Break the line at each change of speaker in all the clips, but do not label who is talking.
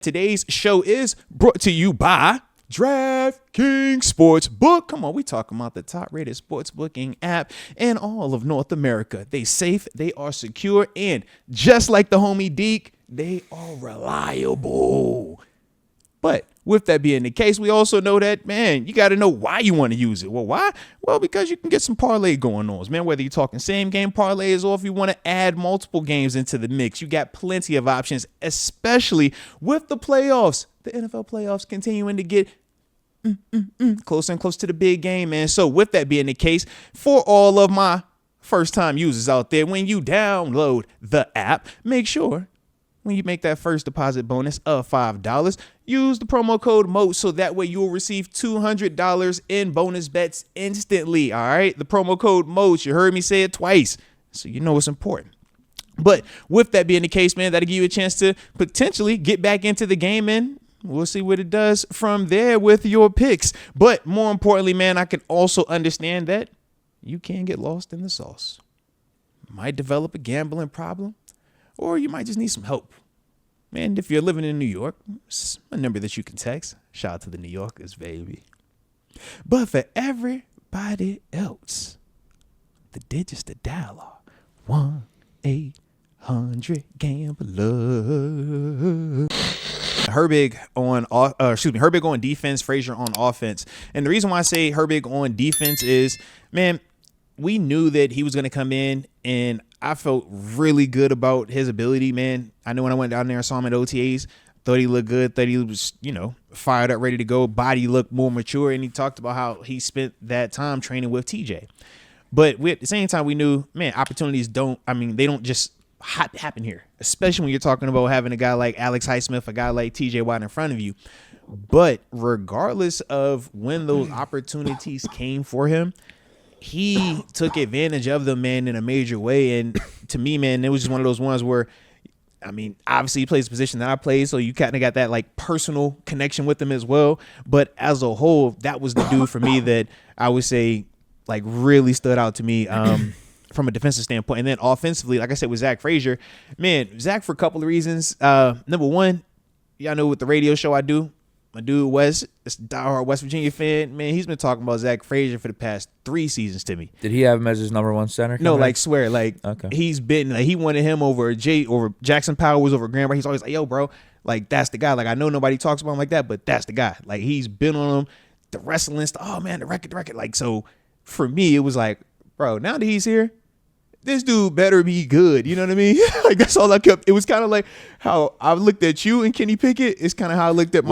Today's show is brought to you by DraftKings Sportsbook. Come on, we talking about the top-rated sports booking app in all of North America. They safe, they are secure, and just like the homie Deke, they are reliable. But with that being the case, we also know that, man, you got to know why you want to use it. Well, why? Well, because you can get some parlay going on, man. Whether you're talking same game parlays or if you want to add multiple games into the mix, you got plenty of options, especially with the playoffs. The NFL playoffs continuing to get closer and closer to the big game, man. So with that being the case, for all of my first-time users out there, when you download the app, make sure when you make that first deposit bonus of $5, use the promo code MOAT so that way you'll receive $200 in bonus bets instantly, all right? The promo code MOAT, you heard me say it twice, so you know it's important. But with that being the case, man, that'll give you a chance to potentially get back into the game, and we'll see what it does from there with your picks. But more importantly, man, I can also understand that you can get lost in the sauce. Might develop a gambling problem, or you might just need some help. And if you're living in New York, it's a number that you can text. Shout out to the New Yorkers, baby. But for everybody else, the digits to dial are 1-800-GAMBLER. Herbig on defense, Frazier on offense. And the reason why I say Herbig on defense is, man, we knew that he was going to come in, and I felt really good about his ability, man. I know when I went down there and saw him at OTAs, thought he looked good, thought he was, fired up, ready to go. Body looked more mature, and he talked about how he spent that time training with TJ. But at the same time, we knew, man, opportunities they don't just happen here, especially when you're talking about having a guy like Alex Highsmith, a guy like TJ Watt in front of you. But regardless of when those opportunities came for him, he took advantage of them, man, in a major way. And to me, man, it was just one of those ones where, obviously he plays the position that I play, so you kind of got that like personal connection with him as well. But as a whole, that was the dude for me that I would say like really stood out to me from a defensive standpoint. And then offensively, like I said, with Zach Frazier, man, Zach for a couple of reasons. Number one, y'all know with the radio show I do, my dude Wes, this diehard West Virginia fan, man, he's been talking about Zach Frazier for the past 3 seasons to me.
Did he have him as his number one center?
No, swear, okay. He's been he wanted him over Jackson Powers, over Graham. He's always like, yo, bro, like that's the guy. Like I know nobody talks about him like that, but that's the guy. Like he's been on him, the wrestling stuff. Oh man, the record. Like so, for me, it was like, bro, now that he's here, this dude better be good. You know what I mean? Like that's all I kept. It was kind of like how I looked at you and Kenny Pickett. It's kind of how I looked at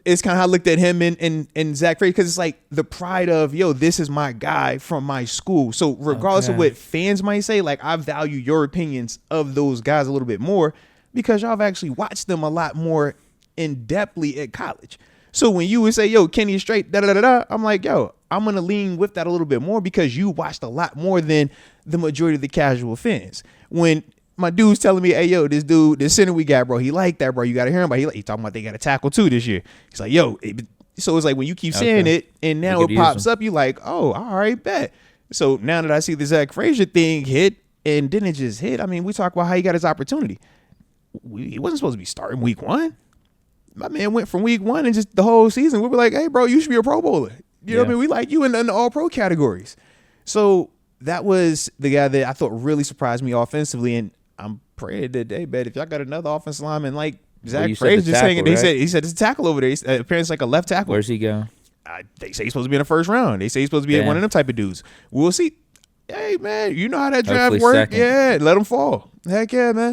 it's kind of how I looked at him and Zach Frazier, because it's like the pride of, yo, this is my guy from my school. So regardless of what fans might say, like I value your opinions of those guys a little bit more because y'all have actually watched them a lot more in-depthly at college. So when you would say, yo, Kenny is straight, I'm like, yo, I'm going to lean with that a little bit more because you watched a lot more than the majority of the casual fans. When my dude's telling me, hey, yo, this center we got, bro, he like that, bro. You got to hear him, but he talking about they got a tackle too this year. He's like, yo. So it's like when you keep saying it and now it pops up, you like, oh, all right, bet. So now that I see the Zach Frazier thing hit and didn't just hit, we talk about how he got his opportunity. He wasn't supposed to be starting week 1. My man went from week 1 and just the whole season. We were like, hey, bro, you should be a Pro Bowler. You know what I mean? We like you in the all-pro categories. So that was the guy that I thought really surprised me offensively. And I'm praying today, bet if y'all got another offensive lineman like Zach Frazier just hanging, right? He said it's a tackle over there. Apparently it's like a left tackle.
Where's he going?
They say he's supposed to be in the first round. They say he's supposed to be one of them type of dudes. We'll see. Hey, man, you know how that draft works. Yeah, let him fall. Heck yeah, man.